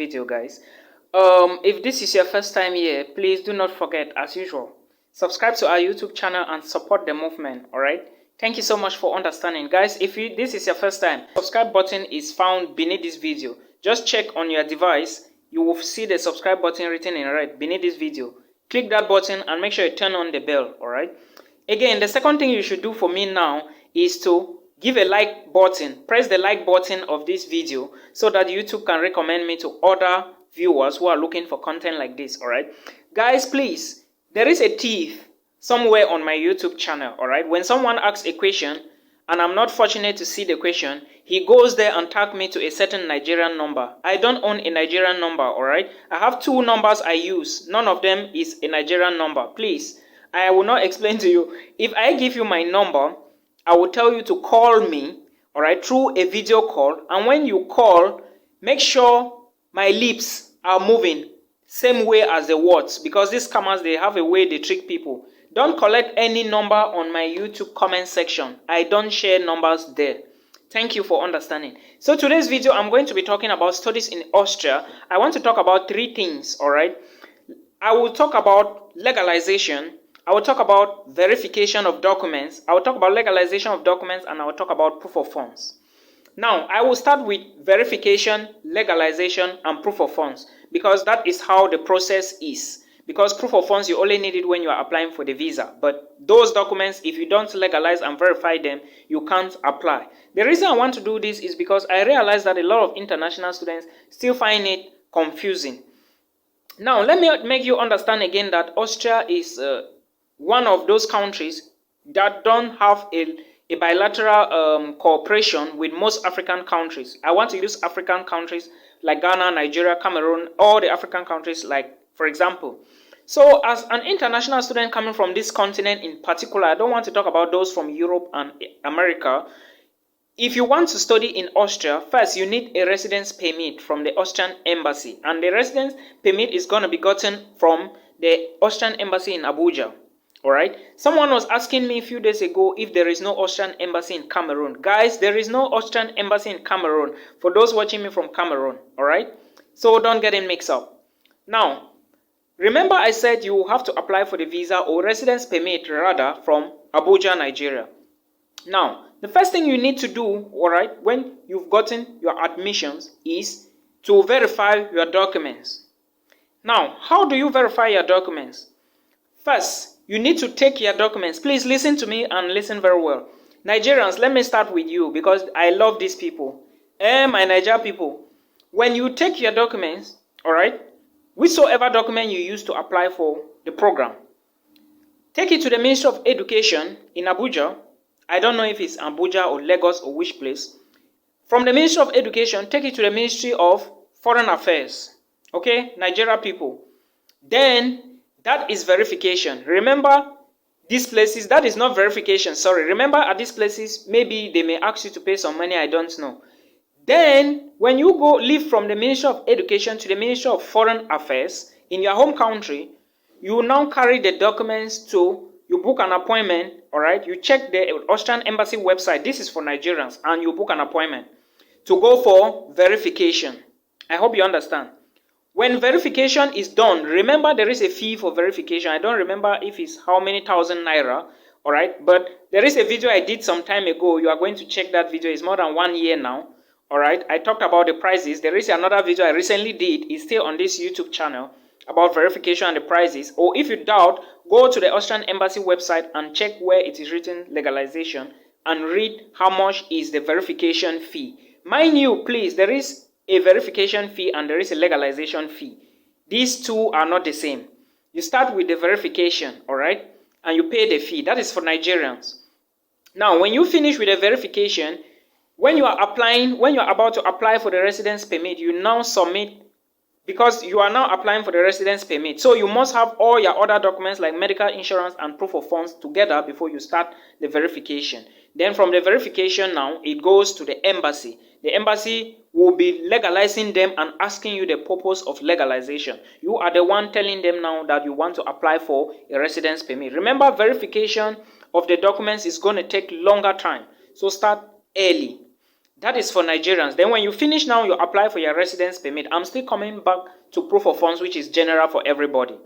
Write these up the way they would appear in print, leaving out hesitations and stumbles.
video, guys. If this is your first time here, please do not forget, as usual, subscribe to our YouTube channel and support the movement. All right, thank you so much for understanding, guys. If this is your first time, subscribe button is found beneath this video. Just check on your device, you will see the subscribe button written in red beneath this video. Click that button and make sure you turn on the bell. All right, again, the second thing you should do for me now is to give a like button. Press the like button of this video so that YouTube can recommend me to other viewers who are looking for content like this. All right, guys, please, there is a thief somewhere on my YouTube channel. All right, when someone asks a question and I'm not fortunate to see the question, he goes there and tag me to a certain Nigerian number. I don't own a Nigerian number. All right, I have two numbers I use. None of them is a Nigerian number. Please, I will not explain to you. If I give you my number, I will tell you to call me, all right, through a video call. And when you call, make sure my lips are moving same way as the words, because these scammers, they have a way they trick people. Don't collect any number on my YouTube comment section. I don't share numbers there. Thank you for understanding. So today's video, I'm going to be talking about studies in Austria. I want to talk about three things, all right? I will talk about legalization. I will talk about verification of documents. I will talk about legalization of documents, and I will talk about proof of funds. Now, I will start with verification, legalization, and proof of funds, because that is how the process is. Because proof of funds, you only need it when you are applying for the visa. But those documents, if you don't legalize and verify them, you can't apply. The reason I want to do this is because I realize that a lot of international students still find it confusing. Now, let me make you understand again that Austria is one of those countries that don't have a bilateral cooperation with most African countries. I want to use African countries like Ghana, Nigeria, Cameroon, all the African countries, like, for example. So as an international student coming from this continent in particular, I don't want to talk about those from Europe and America. If you want to study in Austria, first you need a residence permit from the Austrian embassy, and the residence permit is going to be gotten from the Austrian embassy in Abuja. All right, someone was asking me a few days ago if there is no Austrian embassy in Cameroon. Guys, there is no Austrian embassy in Cameroon for those watching me from Cameroon. All right, so don't get it mixed up. Now, remember I said you have to apply for the visa or residence permit rather from Abuja, Nigeria. Now, the first thing you need to do, all right, when you've gotten your admissions is to verify your documents. Now, how do you verify your documents? First, you need to take your documents. Please listen to me and listen very well. Nigerians, let me start with you because I love these people. My Niger people, when you take your documents, all right, whichsoever document you use to apply for the program, take it to the Ministry of Education in Abuja. I don't know if it's Abuja or Lagos or which place. From the Ministry of Education, take it to the Ministry of Foreign Affairs. Okay, Nigeria people. Then that is verification. Remember, these places, that is not verification, sorry. Remember, at these places, maybe they may ask you to pay some money, I don't know. Then, when you go leave from the Ministry of Education to the Ministry of Foreign Affairs in your home country, you now carry the documents to, you book an appointment, all right? You check the Austrian Embassy website, this is for Nigerians, and you book an appointment to go for verification. I hope you understand. When verification is done, remember there is a fee for verification. I don't remember if it's how many thousand naira, all right? But there is a video I did some time ago. You are going to check that video. It's more than 1 year now, all right? I talked about the prices. There is another video I recently did. It's still on this YouTube channel about verification and the prices. Or if you doubt, go to the Austrian Embassy website and check where it is written legalization and read how much is the verification fee. Mind you, please, there is a verification fee and there is a legalization fee. These two are not the same. You start with the verification, all right, and you pay the fee. That is for Nigerians. Now, when you finish with the verification, when you are applying, when you are about to apply for the residence permit, you now submit, because you are now applying for the residence permit. So you must have all your other documents like medical insurance and proof of funds together before you start the verification. Then from the verification now, it goes to the embassy. The embassy will be legalizing them and asking you the purpose of legalization. You are the one telling them now that you want to apply for a residence permit. Remember, verification of the documents is going to take longer time. So start early. That is for Nigerians. Then when you finish now, you apply for your residence permit. I'm still coming back to proof of funds, which is general for everybody.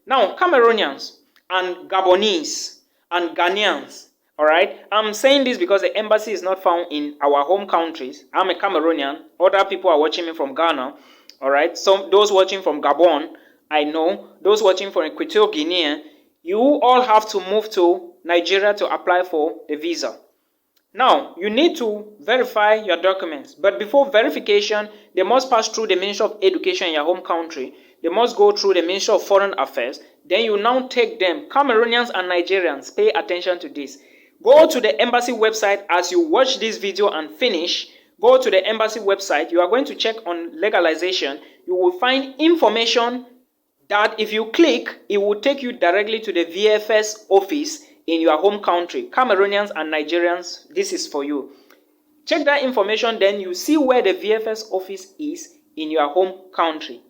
Now, Cameroonians and Gabonese and Ghanaians, all right? I'm saying this because the embassy is not found in our home countries. I'm a Cameroonian. Other people are watching me from Ghana, all right? So those watching from Gabon, I know. Those watching from Equatorial Guinea, you all have to move to Nigeria to apply for the visa. Now, you need to verify your documents, but before verification, they must pass through the Ministry of Education in your home country. They must go through the Ministry of Foreign Affairs. Then you now take them. Cameroonians and Nigerians, pay attention to this. Go to the embassy website as you watch this video and finish. Go to the embassy website. You are going to check on legalization. You will find information that if you click, it will take you directly to the VFS office in your home country. Cameroonians and Nigerians, this is for you. Check that information, then you see where the VFS office is in your home country.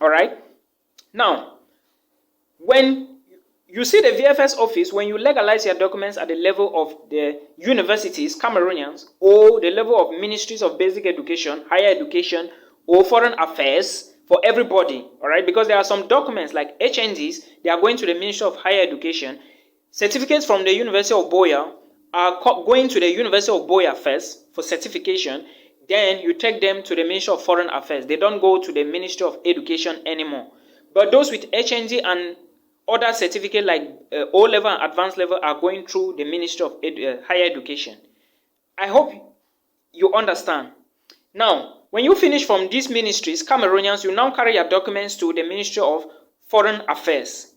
All right? Now, when you see the VFS office, when you legalize your documents at the level of the universities, Cameroonians, or the level of ministries of basic education, higher education, or foreign affairs, for everybody, all right? Because there are some documents like HNDs, they are going to the Ministry of Higher Education. Certificates from the University of Boya are going to the University of Boya first for certification. Then you take them to the Ministry of Foreign Affairs. They don't go to the Ministry of Education anymore. But those with HND and other certificate like O-level and advanced level are going through the Ministry of Higher Education. I hope you understand. Now, when you finish from these ministries, Cameroonians, you now carry your documents to the Ministry of Foreign Affairs.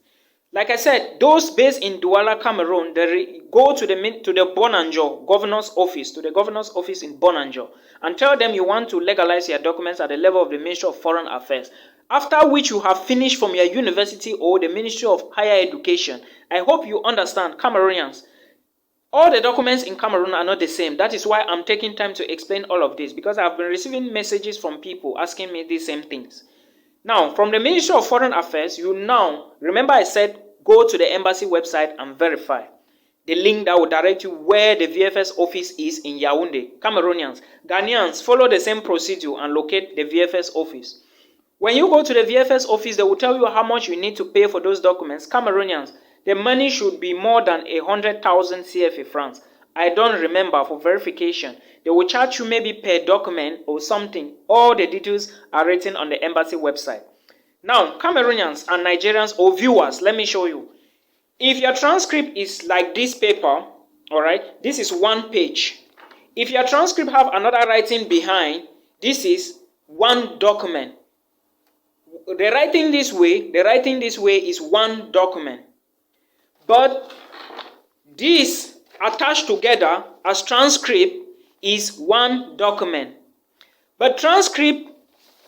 Like I said, those based in Douala, Cameroon, they go to the Bonanjo governor's office, to the governor's office in Bonanjo, and tell them you want to legalize your documents at the level of the Ministry of Foreign Affairs. After which you have finished from your university or the Ministry of Higher Education. I hope you understand, Cameroonians. All the documents in Cameroon are not the same. That is why I'm taking time to explain all of this, because I've been receiving messages from people asking me these same things. Now, from the Ministry of Foreign Affairs, you now, remember I said, go to the embassy website and verify. The link that will direct you where the VFS office is in Yaoundé. Cameroonians, Ghanaians, follow the same procedure and locate the VFS office. When you go to the VFS office, they will tell you how much you need to pay for those documents. Cameroonians, the money should be more than 100,000 CFA francs. I don't remember for verification. They will charge you maybe per document or something. All the details are written on the embassy website. Now, Cameroonians and Nigerians or viewers, let me show you. If your transcript is like this paper, all right, this is one page. If your transcript have another writing behind, this is one document. The writing this way is one document. But this attached together as transcript is one document. But transcript,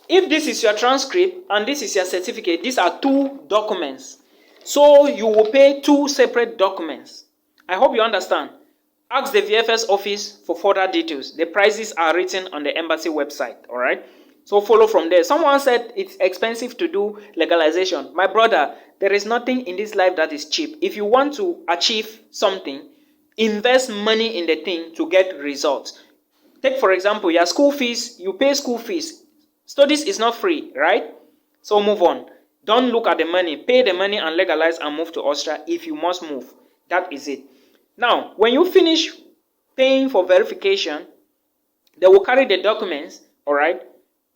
if this is your transcript and this is your certificate, these are two documents. So you will pay two separate documents. I hope you understand. Ask the VFS office for further details. The prices are written on the embassy website, all right? So follow from there. Someone said it's expensive to do legalization. My brother, there is nothing in this life that is cheap. If you want to achieve something, invest money in the thing to get results. Take for example, your school fees, you pay school fees. Studies is not free, right? So move on. Don't look at the money. Pay the money and legalize and move to Austria if you must move. That is it. Now, when you finish paying for verification, they will carry the documents, all right?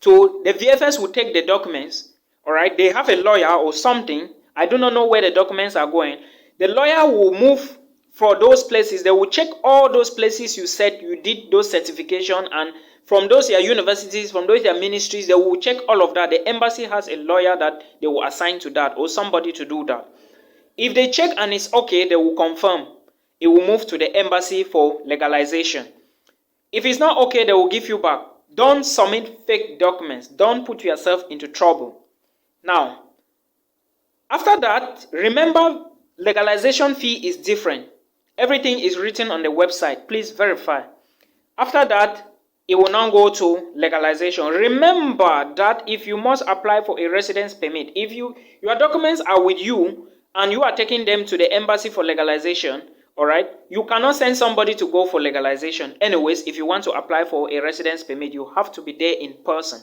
So the VFS will take the documents, all right? They have a lawyer or something. I do not know where the documents are going. The lawyer will move for those places. They will check all those places you said you did those certification, and from those your universities, from those your ministries, they will check all of that. The embassy has a lawyer that they will assign to that or somebody to do that. If they check and it's okay, they will confirm. It will move to the embassy for legalization. If it's not okay, they will give you back. Don't submit fake documents. Don't put yourself into trouble. Now, after that, remember, legalization fee is different. Everything is written on the website. Please verify. After that, it will now go to legalization. Remember that if you must apply for a residence permit, if your documents are with you and you are taking them to the embassy for legalization, all right, you cannot send somebody to go for legalization. Anyways, if you want to apply for a residence permit, you have to be there in person.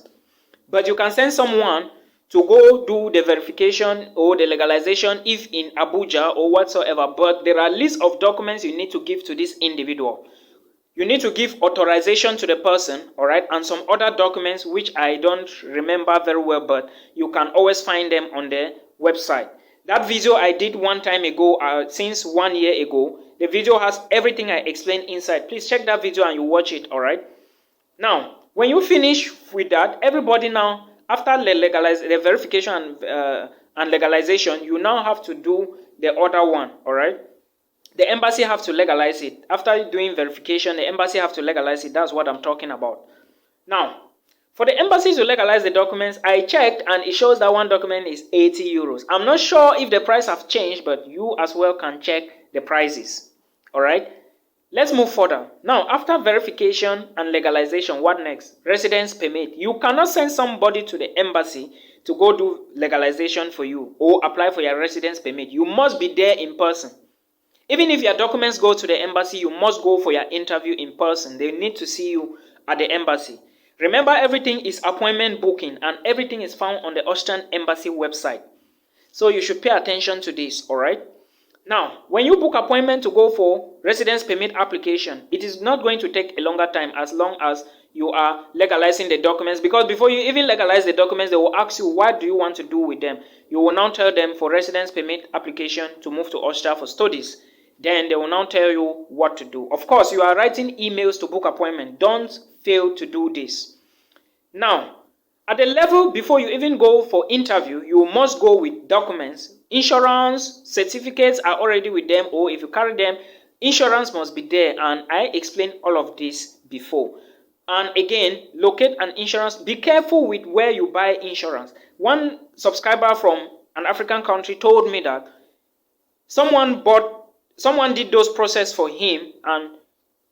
But you can send someone to go do the verification or the legalization if in Abuja or whatsoever. But there are lists of documents you need to give to this individual. You need to give authorization to the person, all right, and some other documents which I don't remember very well, but you can always find them on the website. That video I did one time ago, since 1 year ago, the video has everything I explained inside. Please check that video and you watch it, all right? Now, when you finish with that, everybody now, after the verification and legalization, you now have to do the other one, all right? The embassy have to legalize it. After doing verification, the embassy have to legalize it. That's what I'm talking about. Now, for the embassy to legalize the documents, I checked and it shows that one document is 80 euros. I'm not sure if the price have changed, but you as well can check the prices, all right? Let's move further. Now, after verification and legalization, what next? Residence permit. You cannot send somebody to the embassy to go do legalization for you or apply for your residence permit. You must be there in person. Even if your documents go to the embassy, you must go for your interview in person. They need to see you at the embassy. Remember, everything is appointment booking and everything is found on the Austrian embassy website. So you should pay attention to this, all right? Now, when you book appointment to go for residence permit application, it is not going to take a longer time as long as you are legalizing the documents, because before you even legalize the documents, they will ask you what do you want to do with them. You will now tell them for residence permit application to move to Austria for studies. Then they will now tell you what to do. Of course, you are writing emails to book appointment. Don't fail to do this. Now, at the level before you even go for interview, you must go with documents. Insurance, certificates are already with them, or if you carry them, insurance must be there. And I explained all of this before. And again, locate an insurance. Be careful with where you buy insurance. One subscriber from an African country told me that someone did those process for him and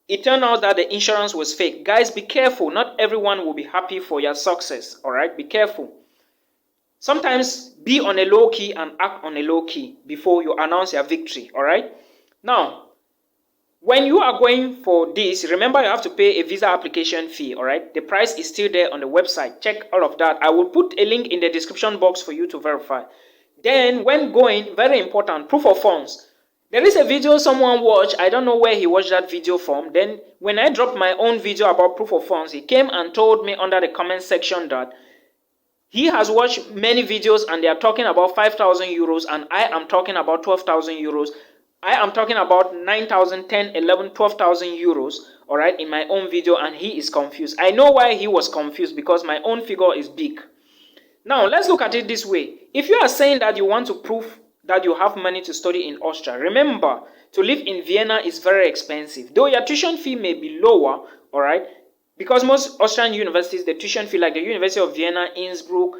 it turned out that the insurance was fake. Guys, be careful. Not everyone will be happy for your success, all right? Be careful. Sometimes be on a low key and act on a low key before you announce your victory, all right? Now, when you are going for this, remember you have to pay a visa application fee, all right? The price is still there on the website. Check all of that. I will put a link in the description box for you to verify. Then, when going, very important, proof of funds. There is a video someone watched. I don't know where he watched that video from. Then, when I dropped my own video about proof of funds, he came and told me under the comment section that he has watched many videos and they are talking about 5,000 euros and I am talking about 12,000 euros. I am talking about 9,000, 10, 11, 12,000 euros, all right, in my own video, and he is confused. I know why he was confused, because my own figure is big. Now, let's look at it this way. If you are saying that you want to prove that you have money to study in Austria, remember, to live in Vienna is very expensive. Though your tuition fee may be lower, all right, because most Austrian universities, the tuition fee, like the University of Vienna, Innsbruck,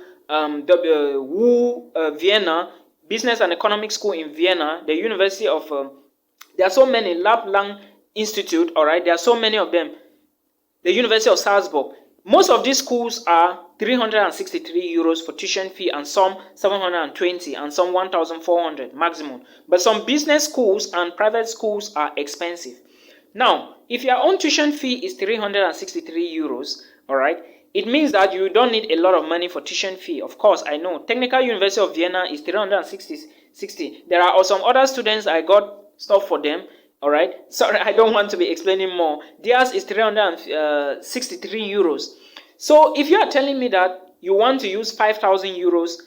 Vienna, Business and Economic School in Vienna, the University of, there are so many, Lapland Institute, all right, there are so many of them, the University of Salzburg. Most of these schools are 363 euros for tuition fee, and some 720 and some 1,400 maximum. But some business schools and private schools are expensive. Now, if your own tuition fee is 363 euros, all right, it means that you don't need a lot of money for tuition fee. Of course, I know. Technical University of Vienna is 360. There are some other students, I got stuff for them. All right. Sorry, I don't want to be explaining more. Theirs is 363 euros. So if you are telling me that you want to use 5,000 euros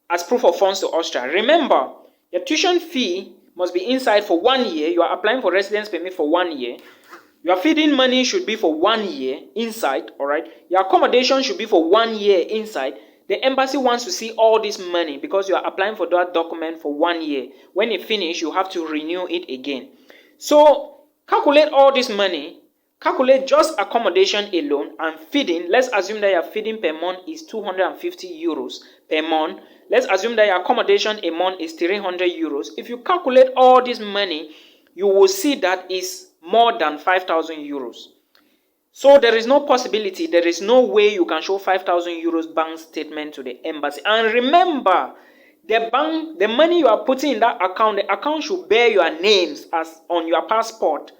as proof of funds to Austria, remember, your tuition fee must be inside for 1 year. You are applying for residence permit for 1 year. Your feeding money should be for 1 year inside, all right? Your accommodation should be for 1 year inside. The embassy wants to see all this money because you are applying for that document for 1 year. When it finishes, you have to renew it again. So, calculate all this money. Calculate just accommodation alone and feeding. Let's assume that your feeding per month is 250 euros per month. Let's assume that your accommodation a month is 300 euros. If you calculate all this money, you will see that is more than 5,000 euros. So there is no possibility, there is no way you can show 5,000 euros bank statement to the embassy. And remember, the money you are putting in that account, the account should bear your names as on your passport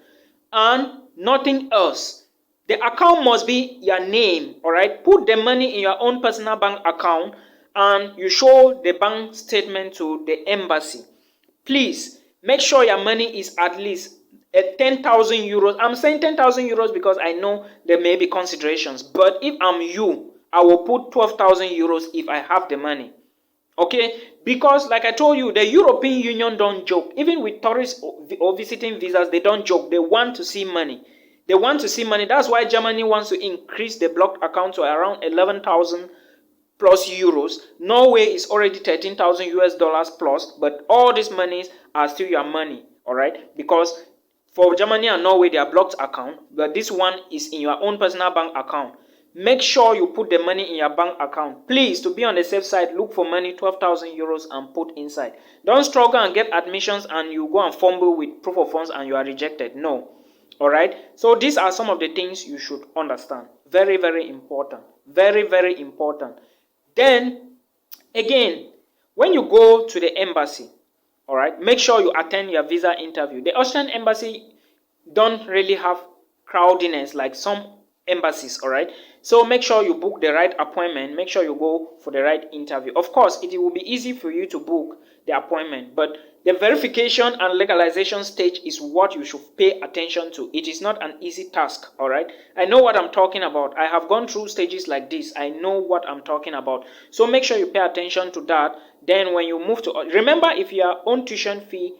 and nothing else. The account must be your name, all right? Put the money in your own personal bank account and you show the bank statement to the embassy. Please make sure your money is at least 10,000 euros. I'm saying 10,000 euros because I know there may be considerations, but if I'm you, I will put 12,000 euros if I have the money. Okay, because like I told you, the European Union don't joke. Even with tourists or visiting visas, they don't joke. They want to see money. They want to see money. That's why Germany wants to increase the blocked account to around 11,000 plus euros. Norway is already 13,000 US dollars plus, but all these monies are still your money, all right? Because for Germany and Norway, they are blocked account, but this one is in your own personal bank account. Make sure you put the money in your bank account. Please, to be on the safe side, look for money, 12,000 euros and put inside. Don't struggle and get admissions and you go and fumble with proof of funds and you are rejected. No. All right. So these are some of the things you should understand. Very, very important. Very, very important. Then, again, when you go to the embassy, all right, make sure you attend your visa interview. The Austrian embassy don't really have crowdiness like some embassies, all right? So make sure you book the right appointment. Make sure you go for the right interview. Of course, it will be easy for you to book the appointment, but the verification and legalization stage is what you should pay attention to. It is not an easy task, all right? I know what I'm talking about. I have gone through stages like this. I know what I'm talking about. So make sure you pay attention to that. Then when you move to, remember, if your own tuition fee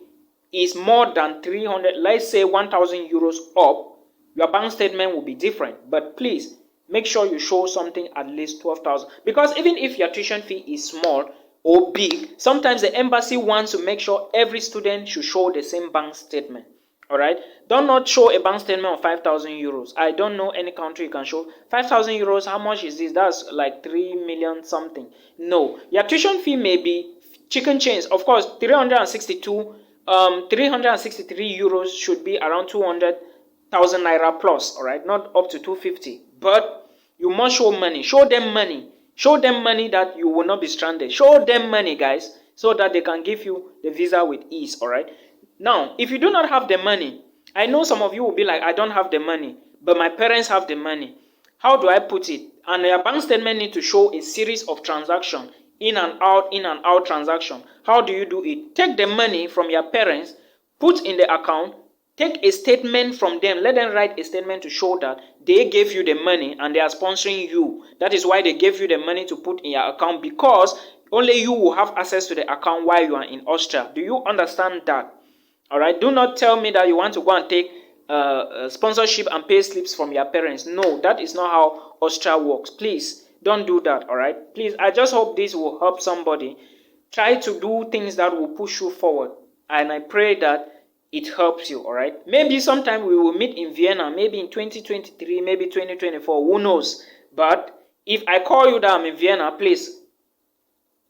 is more than 300, let's say 1,000 euros up, your bank statement will be different. But please make sure you show something at least 12,000, because even if your tuition fee is small or big, sometimes the embassy wants to make sure every student should show the same bank statement. All right, do not show a bank statement of 5,000 euros. I don't know any country you can show 5,000 euros. How much is this? That's like 3 million something. No, your tuition fee may be chicken change. Of course, 363 euros should be around 200,000 naira plus, all right, not up to 250. But you must show money. Show them money. Show them money that you will not be stranded. Show them money, guys, so that they can give you the visa with ease, all right? Now, if you do not have the money, I know some of you will be like, I don't have the money, but my parents have the money. How do I put it? And your bank statement need to show a series of transactions, in and out transaction. How do you do it? Take the money from your parents, put in the account, take a statement from them. Let them write a statement to show that they gave you the money and they are sponsoring you. That is why they gave you the money to put in your account, because only you will have access to the account while you are in Austria. Do you understand that? All right. Do not tell me that you want to go and take sponsorship and pay slips from your parents. No, that is not how Austria works. Please don't do that. All right. Please, I just hope this will help somebody. Try to do things that will push you forward, and I pray that it helps you. All right. Maybe sometime we will meet in Vienna. Maybe in 2023. Maybe 2024. Who knows? But if I call you that I'm in Vienna, please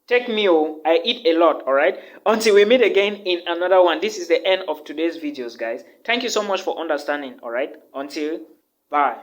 take me. Oh, I eat a lot. All right. Until we meet again in another one. This is the end of today's videos, guys. Thank you so much for understanding. All right. Until bye.